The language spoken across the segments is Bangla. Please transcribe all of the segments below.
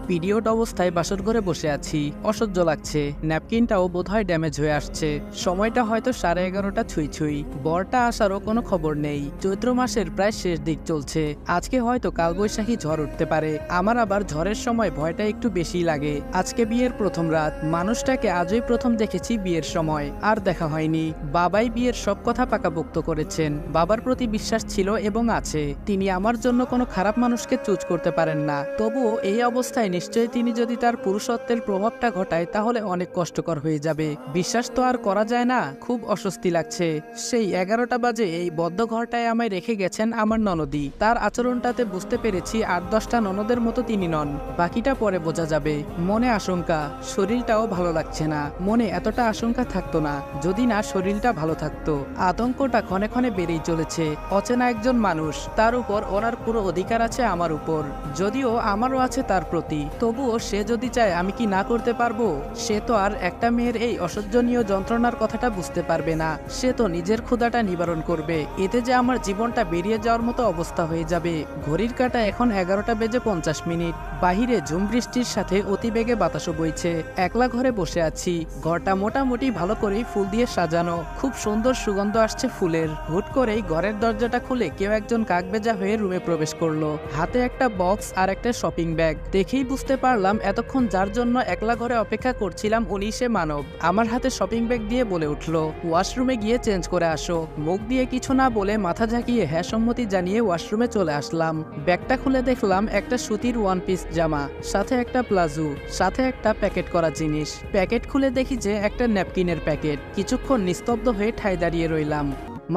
পিরিয়ড অবস্থায় বাসর ঘরে বসে আছি, অসহ্য লাগছে। ন্যাপকিনটাও বোধহয় ড্যামেজ হয়ে আসছে। সময়টা হয়তো 11:30 ছুঁই ছুঁই। বরটা আসারও কোনো খবর নেই। চৈত্র মাসের প্রায় শেষ দিক চলছে। আজকে হয়তো কালবৈশাখী ঝড় উঠতে পারে। আমার আবার ঝড়ের সময় ভয়টা একটু বেশি লাগে। আজকে বিয়ের প্রথম রাত। মানুষটাকে আজই প্রথম দেখেছি বিয়ের সময়, আর দেখা হয়নি। বাবাই বিয়ের সব কথা পাকাপোক্ত করেছেন। বাবার প্রতি বিশ্বাস ছিল এবং আছে। তিনি আমার জন্য কোনো খারাপ মানুষকে চুজ করতে পারেন না। তবুও এই অবস্থায় নিশ্চয়ই তিনি যদি তার পুরুষত্বের প্রভাবটা ঘটায় তাহলে অনেক কষ্টকর হয়ে যাবে। বিশ্বাস তো আর করা যায় না। খুব অস্বস্তি লাগছে। সেই 11টা বাজে এই বদ্ধ ঘরটায় আমায় রেখে গেছেন আমার ননদী। তার আচরণটাতে বুঝতে পেরেছি 8-10টা ননদের মতো তিনি নন। বাকিটা পরে বোঝা যাবে। মনে আশঙ্কা, শরীরটাও ভালো লাগছে না। মনে এতটা আশঙ্কা থাকতো না যদি না শরীরটা ভালো থাকতো। আতঙ্কটা ক্ষণে ক্ষণে বেড়েই চলেছে। অচেনা একজন মানুষ, তার উপর ওনার পুরো অধিকার আছে আমার উপর, যদিও আমারও আছে তার প্রতি। তবুও সে যদি চায় আমি কি না করতে পারবো? সে তো আর একটা মেয়ের এই অসহ্যনীয় যন্ত্রণার কথাটা বুঝতে পারবে না। সে তো নিজের ক্ষুধাটা নিবারণ করবে। এতে যে আমার জীবনটা বেরিয়ে যাওয়ার মতো অবস্থা হয়ে যাবে। ঘড়ির কাঁটা এখন 11:50। বাহিরে ঝুম বৃষ্টির সাথে অতিবেগে বাতাসও বইছে। একলা ঘরে বসে আছি। ঘরটা মোটামুটি ভালো করেই ফুল দিয়ে সাজানো। খুব সুন্দর সুগন্ধ আসছে ফুলের। হুট করেই ঘরের দরজাটা খুলে কেউ একজন কাকবেজা হয়ে রুমে প্রবেশ করলো। হাতে একটা বক্স আর একটা শপিং ব্যাগ। দেখেই বুঝতে পারলাম এতক্ষণ যার জন্য একলা ঘরে অপেক্ষা করছিলাম উনি সে মানব। আমার হাতে শপিং ব্যাগ দিয়ে বলে উঠলো, ওয়াশরুমে গিয়ে চেঞ্জ করে আসো। মুখ দিয়ে কিছু না বলে মাথা ঝাঁকিয়ে হ্যাঁ সম্মতি জানিয়ে ওয়াশরুমে চলে আসলাম। ব্যাগটা খুলে দেখলাম একটা সুতির ওয়ান পিস জামা, সাথে একটা প্লাজো, সাথে একটা প্যাকেট করা জিনিস। প্যাকেট খুলে দেখি যে একটা ন্যাপকিনের প্যাকেট। কিছুক্ষণ নিস্তব্ধ হয়ে ঠায় দাঁড়িয়ে রইলাম।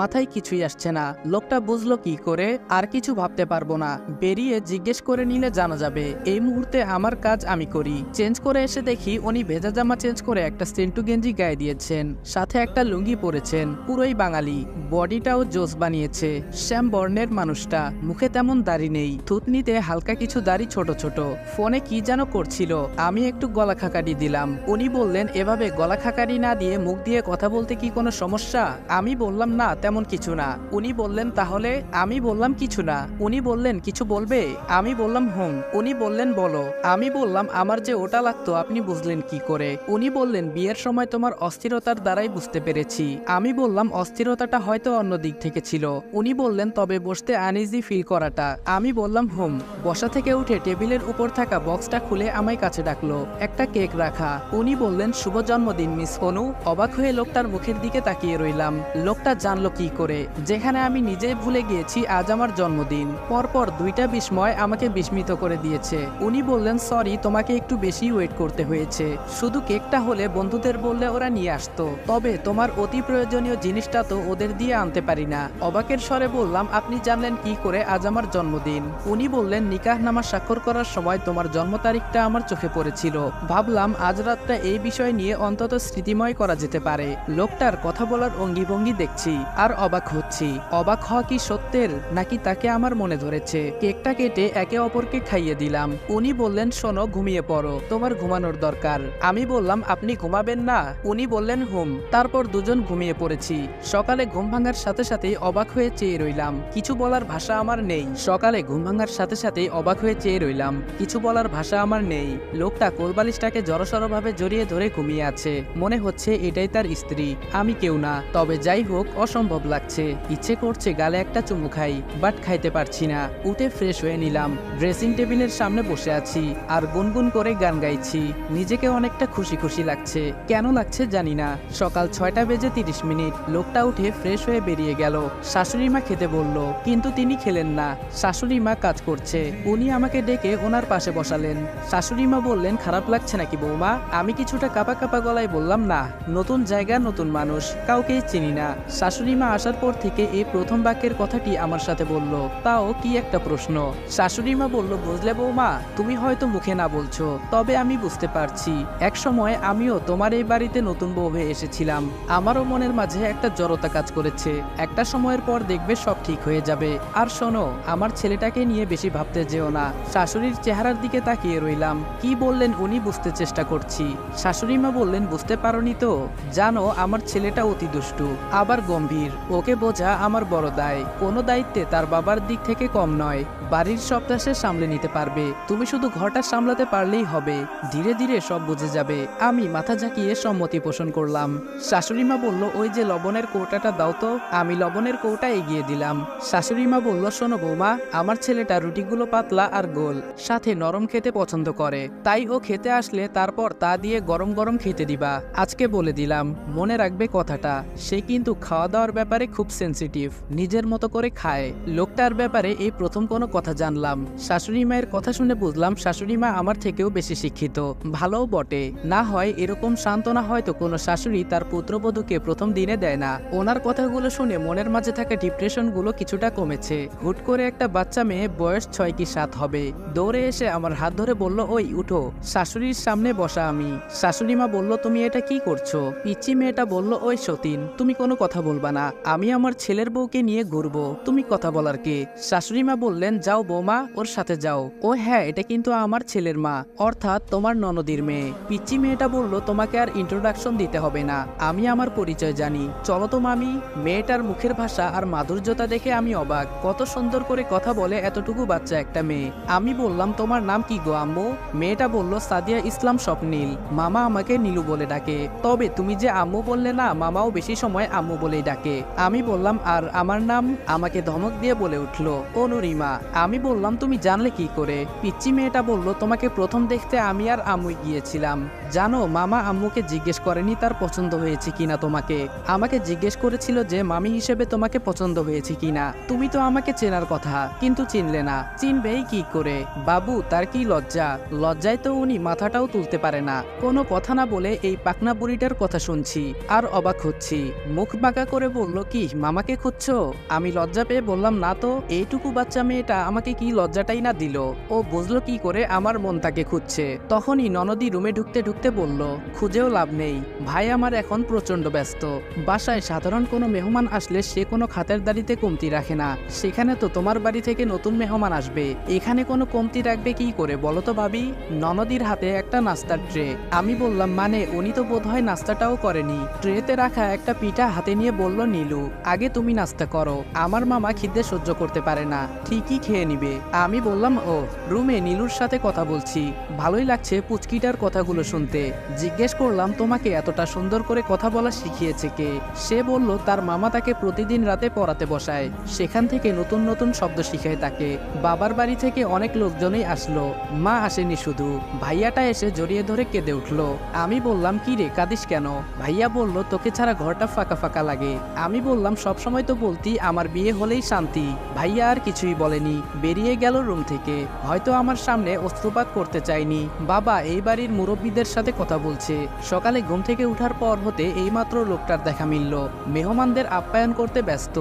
মাথায় কিছুই আসছে না। লোকটা বুঝলো কি করে? আর কিছু ভাবতে পারবো না। বেরিয়ে জিজ্ঞেস করে নিলে জানা যাবে। এই মুহূর্তে আমার কাজ আমি করি। চেঞ্জ করে এসে দেখি উনি ভেজা জামা চেঞ্জ করে একটা সেন্টু গেঞ্জি গায়ে দিয়েছেন, সাথে একটা লুঙ্গি পরেছেন। পুরোই বাঙালি। বডিটাও জোস বানিয়েছে। শ্যাম বর্ণের মানুষটা। মুখে তেমন দাড়ি নেই, থুতনিতে হালকা কিছু দাড়ি ছোট ছোট। ফোনে কি যেন করছিল। আমি একটু গলা খাকারি দিলাম। উনি বললেন, এভাবে গলা খাকারি না দিয়ে মুখ দিয়ে কথা বলতে কি কোনো সমস্যা? আমি বললাম, না তেমন কিছু না। উনি বললেন, তাহলে? আমি বললাম, কিছু না। উনি বললেন, কিছু বলবে? আমি বললাম, হুম। উনি বললেন, বলো। আমি বললাম, আমার যে ওটা লাগতো আপনি বুঝলেন কি করে? উনি বললেন, বিয়ের সময় তোমার অস্থিরতার দ্বারাই বুঝতে পেরেছি। আমি বললাম, অস্থিরতাটা হয়তো অন্য দিক থেকে ছিল। উনি বললেন, তবে বসতে আনইজি ফিল করাটা? আমি বললাম, হুম। বসা থেকে উঠে টেবিলের উপর থাকা বক্সটা খুলে আমায় কাছে ডাকলো। একটা কেক রাখা। উনি বললেন, শুভ জন্মদিন মিস অনু। অবাক হয়ে লোকটার মুখের দিকে তাকিয়ে রইলাম। লোকটা জানলো কি করে যেখানে আমি নিজেই ভুলে গিয়েছি আজ আমার জন্মদিন? পরপর 2টা বিস্ময় আমাকে বিস্মিত করে দিয়েছে। উনি বললেন, সরি, তোমাকে একটু বেশি ওয়েট করতে হয়েছে। শুধু কেকটা হলে বন্ধুদের বললে ওরা নিয়ে আসতো, তবে তোমার অতি প্রয়োজনীয় জিনিসটা তো ওদের দিয়ে আনতে পারি না। অবাকের স্বরে বললাম, আপনি জানলেন কি করে আজ আমার জন্মদিন? উনি বললেন, নিকাহনামা স্বাক্ষর করার সময় তোমার জন্ম তারিখটা আমার চোখে পড়েছিল। ভাবলাম আজ রাতটা এই বিষয় নিয়ে অন্তত স্মৃতিময় করা যেতে পারে। লোকটার কথা বলার অঙ্গিভঙ্গি দেখছি আর অবাক হচ্ছি। অবাক হওয়া কি সত্যের, নাকি তাকে আমার মনে ধরেছে? কেকটা কেটে একে অপরকে খাইয়ে দিলাম। উনি বললেন, শোনো, ঘুমিয়ে পড়ো, তোমার ঘুমানোর দরকার। আমি বললাম, আপনি ঘুমাবেন না? উনি বললেন, হুম। তারপর দুজন ঘুমিয়ে পড়েছি। সকালে ঘুম ভাঙার সাথে সাথেই অবাক হয়ে চেয়ে রইলাম। কিছু বলার ভাষা আমার নেই। সকালে ঘুম ভাঙার সাথে সাথেই অবাক হয়ে চেয়ে রইলাম। কিছু বলার ভাষা আমার নেই। লোকটা কোলবালিশটাকে জড়সড়ভাবে জড়িয়ে ধরে ঘুমিয়ে আছে। মনে হচ্ছে এটাই তার স্ত্রী, আমি কেউ না। তবে যাই হোক, অসম্ভব লাগছে। ইচ্ছে করছে গালে একটা চুমু খাই, বাট খাইতে পারছি না। উঠে ফ্রেশ হয়ে নিলাম। ড্রেসিং টেবিলের সামনে বসে আছি আর গুনগুন করে গান গাইছি। নিজেকে অনেকটা খুশি খুশি লাগছে। কেন লাগছে জানি না। সকাল 6:30। লোকটা উঠে ফ্রেশ হয়ে বেরিয়ে গেল। শাশুড়ি মা খেতে বলল, কিন্তু তিনি খেলেন না। শাশুড়ি মা কাজ করছে। উনি আমাকে ডেকে ওনার পাশে বসালেন। শাশুড়ি মা বললেন, খারাপ লাগছে নাকি বৌমা? আমি কিছুটা কাঁপা কাঁপা গলায় বললাম, না, নতুন জায়গা, নতুন মানুষ, কাউকেই চিনি না। শাশুড়ি মা আসার পর থেকে এই প্রথম বাক্যের কথাটি আমার সাথে বলল, তাও কি একটা প্রশ্ন। শাশুড়ি মা বলল, বুঝলে বৌমা, তুমি হয়তো মুখে না বলছো, তবে আমি বুঝতে পারছি। এক সময় আমিও তোমার এই বাড়িতে নতুন বউ হয়ে এসেছিলাম। আমারও মনের মাঝে একটা জড়তা কাজ করেছে। একটা সময়ের পর দেখবে সব ঠিক হয়ে যাবে। আর শোনো, আমার ছেলেটাকে নিয়ে বেশি ভাবতে যেও না। শাশুড়ির চেহারার দিকে তাকিয়ে রইলাম। কি বললেন উনি বুঝতে চেষ্টা করছি। শাশুড়ি মা বললেন, বুঝতে পারোনি তো? জানো, আমার ছেলেটা অতি দুষ্টু, আবার গম্ভীর। শাশুড়ির, ওকে বোঝা আমার বড় দায়। কোনো দায়িত্বে তার বাবার দিক থেকে কম নয়। বাড়ির সবটা সে সামলে নিতে পারবে, তুমি শুধু ঘরটা সামলাতে পারলেই হবে। ধীরে ধীরে সব বুঝে যাবে। আমি মাথা ঝাঁকিয়ে সম্মতি পোষণ করলাম। শাশুড়িমা বলল, ওই যে লবণের কৌটাটা দাও তো। আমি লবণের কৌটা এগিয়ে দিলাম। শাশুড়িমা বলল, শোনো বৌমা, আমার ছেলেটা রুটিগুলো পাতলা আর গোল, সাথে নরম খেতে পছন্দ করে, তাই ও খেতে আসলে তারপর তা দিয়ে গরম গরম খেতে দিবা। আজকে বলে দিলাম, মনে রাখবে কথাটা। সে কিন্তু খাওয়া দাওয়ার ব্যাপারে খুব সেনসিটিভ, নিজের মতো করে খায়। লোকটার ব্যাপারে এই প্রথম কোনো কথা জানলাম। শাশুড়ি মায়ের কথা শুনে বুঝলাম শাশুড়ি মা আমার থেকেও বেশি শিক্ষিত, ভালোও বটে। না হয় এরকম সান্ত্বনা হয়তো কোনো শাশুড়ি তার পুত্রবধূকে প্রথম দিনে দেয় না। ওনার কথাগুলো শুনে মনের মাঝে থাকা ডিপ্রেশনগুলো কিছুটা কমেছে। হুট করে একটা বাচ্চা মেয়ে, বয়স 6 কি 7 হবে, দৌড়ে এসে আমার হাত ধরে বলল, ওই উঠো। শাশুড়ির সামনে বসা আমি। শাশুড়ি মা বলল, তুমি এটা কি করছো? পিচ্চি মেয়েটা বলল, ওই সতীন, তুমি কোনো কথা বলবা না, আমি আমার ছেলের বউকে নিয়ে ঘুরবো, তুমি কথা বলার কে? শাশুড়ি মা বললেন, যাও বৌমা, ওর সাথে যাও। ও হ্যাঁ, এটা কিন্তু আমার ছেলের মা, অর্থাৎ তোমার ননদির মেয়ে। পিচ্চি মেয়েটা বলল, তোমাকে আর ইন্ট্রোডাকশন দিতে হবে না, আমি আমার পরিচয় জানি, চলো তো মামি। মেয়েটার মুখের ভাষা আর মাধুর্যতা দেখে আমি অবাক। কত সুন্দর করে কথা বলে এতটুকু বাচ্চা একটা মেয়ে। আমি বললাম, তোমার নাম কি গো আম্মু? মেয়েটা বলল, সাদিয়া ইসলাম স্বপ্নীল, মামা আমাকে নীলু বলে ডাকে। তবে তুমি যে আম্মু বললে না, মামাও বেশি সময় আম্মু বলেই ডাকে। আমি বললাম, আর আমার নাম? আমাকে ধমক দিয়ে বলে উঠলো, অনুরিমা। আমি বললাম, তুমি জানলে কি করে? পিচ্চি মেয়েটা বলল, তোমাকে প্রথম দেখতে আমি আর আম্মুই গিয়েছিলাম। জানো, মামা আম্মুকে জিজ্ঞেস করেনি তার পছন্দ হয়েছে কিনা তোমাকে, আমাকে জিজ্ঞেস করেছিল যে মামি হিসেবে তোমাকে পছন্দ হয়েছে কিনা। তুমি তো আমাকে চেনার কথা, কিন্তু চিনলে না। চিনবেই কি করে? বাবু, তার কি লজ্জা? লজ্জায় তো উনি মাথাটাও তুলতে পারে না। কোনো কথা না বলে এই পাকনা বুড়িটার কথা শুনছি আর অবাক হচ্ছি। মুখ বাঁকা করে বলল, কি মামাকে খুঁজছো? আমি লজ্জা পেয়ে বললাম, না তো, এইটুকু বাচ্চা মেয়েটা আমাকে কি লজ্জাটাই না দিল। ও বুঝলো কি করে আমার মন তাকে খুঁজছে? তখনই ননদি রুমে ঢুকতে ঢুকতে বলল, খুঁজেও লাভ নেই, ভাই আমার এখন প্রচন্ড ব্যস্ত। বাসায় সাধারণ কোনো মেহমান আসলে সে কোনো খাতের দাড়িতে কমতি রাখে না, সেখানে তো তোমার বাড়ি থেকে নতুন মেহমান আসবে, এখানে কোনো কমতি রাখবে কি করে বলো তো ভাবি? ননদির হাতে একটা নাস্তার ট্রে। আমি বললাম, মানে উনি তো বোধহয় নাস্তাটাও করেনি। ট্রেতে রাখা একটা পিঠা হাতে নিয়ে বলল, নীলু, আগে তুমি নাস্তা করো, আমার মামা খিদে সহ্য করতে পারে না, ঠিকই খেয়ে নিবে। আমি বললাম, ও রুমে নীলুর সাথে কথা বলছি, ভালোই লাগছে পুচকিটার কথাগুলো শুনতে। জিজ্ঞেস করলাম, তোমাকে এতটা সুন্দর করে কথা বলা শিখিয়েছে কে? সে বলল, তার মামা তাকে প্রতিদিন রাতে পড়াতে বসায়, সেখান থেকে নতুন নতুন শব্দ শিখায় তাকে। বাবার বাড়ি থেকে অনেক লোকজনই আসলো, মা আসেনি শুধু। ভাইয়াটা এসে জড়িয়ে ধরে কেঁদে উঠলো। আমি বললাম, কি রে, কাঁদিস কেন? ভাইয়া বলল, তোকে ছাড়া ঘরটা ফাঁকা ফাঁকা লাগে। আমি বললাম, সবসময় তো বলতি আমার বিয়ে হলেই শান্তি। ভাইয়া আর কিছুই বলেনি, বেরিয়ে গেল রুম থেকে। হয়তো আমার সামনে অস্ত্রপাত করতে চাইনি। বাবা এই বাড়ির মুরব্বীদের সাথে কথা বলছে। সকালে ঘুম থেকে উঠার পর হতে এইমাত্র লোকটার দেখা মিলল, মেহমানদের আপ্যায়ন করতে ব্যস্ত।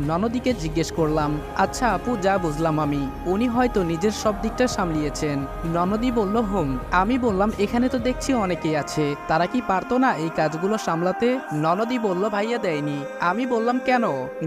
ননদিকে জিজ্ঞেস করলাম, আচ্ছা আপু, যা বুঝলাম আমি, উনি হয়তো নিজের সব দিকটা সামলিয়েছেন। ননদি বলল, হুম। আমি বললাম, এখানে তো দেখছি অনেকেই আছে, তারা কি পারতো না এই কাজগুলো সামলাতে? ননদি বলল, ভাইয়া দেয়নি। আমি বললাম, কেন?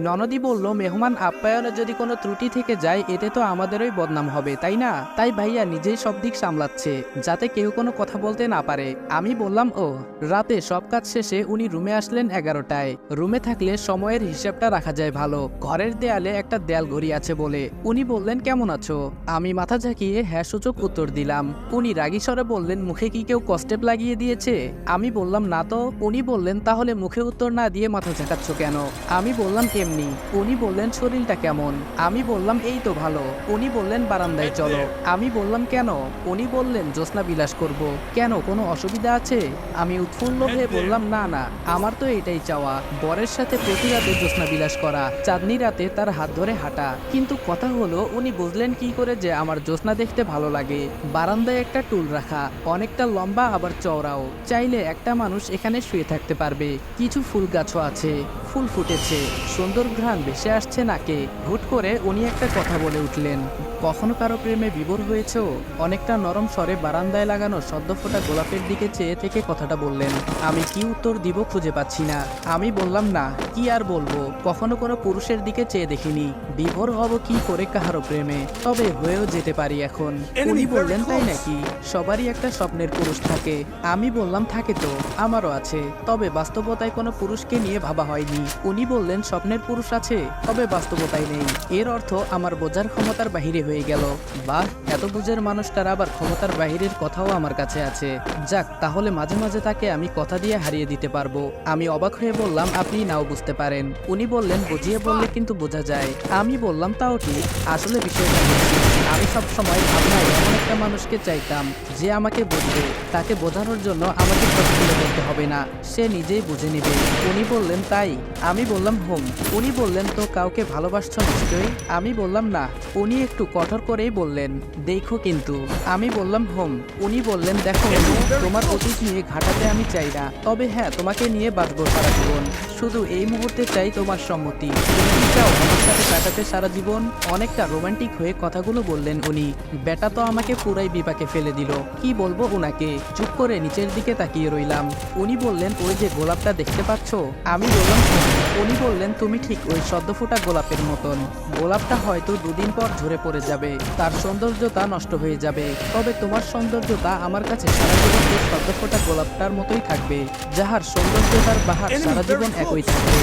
ননদি বলল, মেহমান আপ্যায়নে যদি কোনো ত্রুটি থেকে যায় এতে তো আমাদেরই বদনাম হবে, তাই না? তাই ভাইয়া নিজেই সব দিক সামলাচ্ছে, যাতে কেউ কোনো কথা বলতে না পারে। আমি বললাম, ও। রাতে সব কাজ শেষে উনি রুমে আসলেন 11টায়। রুমে থাকলে সময়ের হিসাবটা রাখা যায় ভালো। ঘরের দেয়ালে একটা দেয়াল ঘড়ি আছে বলে উনি বললেন, কেমন আছো? আমি মাথা ঝাঁকিয়ে হ্যাঁ সূচক উত্তর দিলাম। উনি রাগী স্বরে বললেন, মুখে কি কেউ কস্টেপ লাগিয়ে দিয়েছে? আমি বললাম, না তো। উনি বললেন, তাহলে মুখে উত্তর না দিয়ে মাথা ঝাঁকাচ্ছ কেন? আমি বললাম, এমনি। উনি বললেন, শরীরটা কেমন? আমি বললাম, এই তো ভালো। উনি বললেন, বারান্দায় চলো। আমি বললাম, কেন? উনি বললেন, জ্যোৎস্না বিলাস করব। কেন, কোনো অসুবিধা আছে? আমি উৎফুল্ল হয়ে বললাম, না না, আমার তো এটাই চাওয়া, বরের সাথে প্রতি রাতে জ্যোৎস্না বিলাস করা, চাঁদনি রাতে তার হাত ধরে হাঁটা। কিন্তু কথা হলো, উনি বুঝলেন কি করে যে আমার জ্যোৎস্না দেখতে ভালো লাগে? বারান্দায় একটা টুল রাখা, অনেকটা লম্বা আবার চওড়াও, চাইলে একটা মানুষ এখানে শুয়ে থাকতে পারবে। কিছু ফুল গাছও আছে, ফুল ফুটেছে, সুন্দর ঘ্রাণ ভেসে আসছে নাকে। হুট করে উনি একটা কথা বলে উঠলেন, কখনো কারো প্রেমে বিভোর হয়েছো? অনেকটা নরম স্বরে বারান্দায় লাগানো সদ্য ফোটা গোলাপের দিকে চেয়ে থেকে কথাটা বললেন। আমি কি উত্তর দিব খুঁজে পাচ্ছি না। আমি বললাম না, কি আর বলবো, কখনো কোনো পুরুষের দিকে চেয়ে দেখিনি। বিভোর হব কি করে কাহারো প্রেমে, তবে হয়েও যেতে পারি এখন। উনি বললেন, তাই নাকি? সবারই একটা স্বপ্নের পুরুষ থাকে। আমি বললাম, থাকে তো, আমারও আছে, তবে বাস্তবতায় কোনো পুরুষকে নিয়ে ভাবা হয়নি। উনি বললেন, স্বপ্নের পুরুষ আছে, তবে বাস্তবতায় নেই। এর অর্থ আমার বোঝার ক্ষমতার বাহিরে হয়ে গেল। বাহ, এত বুঝের মানুষটার আবার ক্ষমতার বাহিরের কথাও আমার কাছে আছে। যাক, তাহলে মাঝে মাঝে তাকে আমি কথা দিয়ে হারিয়ে দিতে পারবো। আমি অবাক হয়ে বললাম, আপনি নাও বুঝতে পারেন। উনি বললেন, বুঝিয়ে বললে কিন্তু বোঝা যায়। আমি বললাম, তাও ঠিক, আসলে বিষয়টা হচ্ছে, আমি সবসময় ভাবনায় এমন একটা মানুষকে চাইতাম যে আমাকে বুঝবে। তাকে বোঝানোর জন্য আমাকে সব খুলে বলতে হবে না, সে নিজেই বুঝে নেবে। উনি বললেন, তাই? আমি বললাম, হুম। উনি বললেন, তো কাউকে ভালোবাসছো নিশ্চয়ই? আমি বললাম, না। উনি একটু কঠোর করেই বললেন, দেখো কিন্তু। আমি বললাম, হুম। উনি বললেন, দেখো অনু, তোমার অতীত নিয়ে ঘাটাতে আমি চাই না, তবে হ্যাঁ, তোমাকে নিয়ে বাঁচবো সারা জীবন। শুধু এই মুহূর্তে চাই তোমার সম্মতি। তুমি কি চাও আমার সাথে কাটাতে সারা জীবন? অনেকটা রোমান্টিক হয়ে কথাগুলো বললেন উনি। বেটা তো আমাকে পুরাই বিপাকে ফেলে দিল। কি বলবো উনাকে? চুপ করে নিচের দিকে তাকিয়ে রইলাম। উনি বললেন, ওই যে গোলাপটা দেখতে পাচ্ছ? আমি বললাম, হুম। উনি বললেন, তুমি ঠিক ওই সদ্য ফোটা গোলাপের মতন। গোলাপটা হয়তো দুদিন পর ঝরে পড়ে যাবে, তার সৌন্দর্যতা নষ্ট হয়ে যাবে, তবে তোমার সৌন্দর্যতা আমার কাছে সারা জীবন ওই সদ্য ফোটা গোলাপটার মতোই থাকবে, যাহার সৌন্দর্যতার বাহার সারা জীবন একই থাকবে।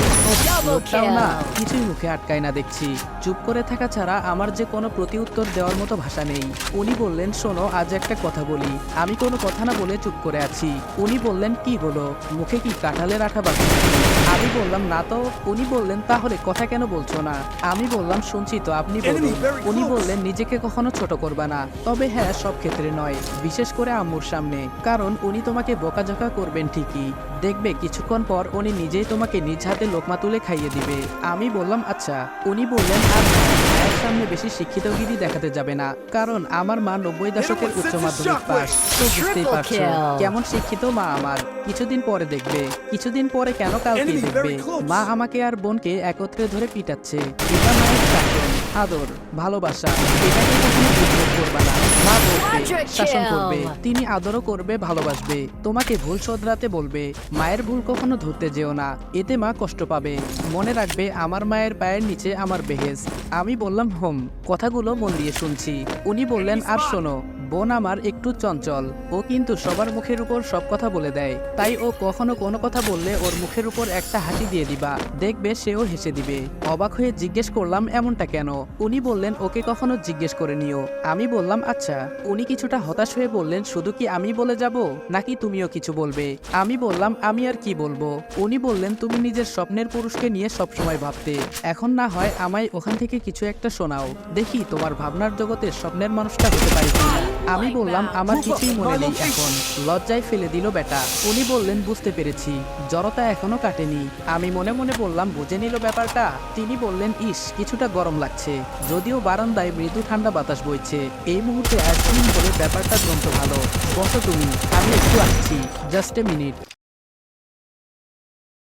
লোকটাও না কিছুই মুখে আটকায় না দেখছি। চুপ করে থাকা ছাড়া আমার যে কোনো প্রতি উত্তর দেওয়ার মতো ভাষা নেই। উনি বললেন, শোনো, আজ একটা কথা বলি। আমি কোনো কথা না বলে চুপ করে আছি। উনি বললেন, কি হলো, মুখে কি কাঁঠালের আঠা বাকি? আমি বললাম, না তো। উনি বললেন, তাহলে কথা কেন বলছো না? আমি বললাম, শুনছি তো, আপনি বলুন। উনি বললেন, নিজেকে কখনো ছোট করবা না, তবে হ্যাঁ, সব ক্ষেত্রে নয়, বিশেষ করে আম্মুর সামনে। কারণ উনি তোমাকে বকাঝকা করবেন ঠিকই, দেখবে কিছুক্ষণ পর উনি নিজেই তোমাকে নিজ হাতে লোকমা তুলে খাইয়ে দিবে। আমি বললাম, আচ্ছা। উনি বললেন, আর মায়ের সামনে বেশি শিক্ষিতগিরি দেখাতে যাবে না, কারণ আমার মা 90 দশকের উচ্চ মাধ্যমিক পাস, তো বুঝতেই পারছো কেমন শিক্ষিত মা আমার। কিছুদিন পরে দেখবে। কিছুদিন পরে কেন, কালকে দেখবে। মা আমাকে আর বোনকে একত্রে ধরে পিটাচ্ছে। এটা মায়ের শাসন, আদর, ভালোবাসা। এটাকে কখনো বিদ্রোহ করবে না। মা বলবে, শাসন করবে, তিনি আদরও করবে, ভালোবাসবে, তোমাকে ভুল শোধরাতে বলবে। মায়ের ভুল কখনো ধরতে যেও না, এতে মা কষ্ট পাবে। মনে রাখবে, আমার মায়ের পায়ের নিচে আমার বেহেশত। আমি বললাম, হোম। কথাগুলো মন দিয়ে শুনছি। উনি বললেন, আর শোনো, বোন আমার একটু চঞ্চল, ও কিন্তু সবার মুখের উপর সব কথা বলে দেয়, তাই ও কখনো কোনো কথা বললে ওর মুখের উপর একটা হাসি দিয়ে দিবা, দেখবে সেও হেসে দিবে। অবাক হয়ে জিজ্ঞেস করলাম, এমনটা কেন? উনি বললেন, ওকে কখনো জিজ্ঞেস করে নিও। আমি বললাম, আচ্ছা। উনি কিছুটা হতাশ হয়ে বললেন, শুধু কি আমি বলে যাব, নাকি তুমিও কিছু বলবে? আমি বললাম, আমি আর কি বলবো? উনি বললেন, তুমি নিজের স্বপ্নের পুরুষকে নিয়ে সবসময় ভাবতে, এখন না হয় আমায় ওখান থেকে কিছু একটা শোনাও, দেখি তোমার ভাবনার জগতে স্বপ্নের মানুষটা হতে পারি কিনা। আমি বললাম, আমার কিছুই মনে নেই এখন। লজ্জায় ফেলে দিল বেটা। উনি বললেন, বুঝতে পেরেছি, জড়তা এখনো কাটেনি। আমি মনে মনে বললাম, বুঝে নিল ব্যাপারটা। তিনি বললেন, ইস, কিছুটা গরম লাগছে, যদিও বারান্দায় মৃদু ঠান্ডা বাতাস বইছে। এই মুহূর্তে আইসক্রিম বলে ব্যাপারটা জমতো ভালো। বসো তুমি, আমি একটু আসছি, জাস্ট এ মিনিট।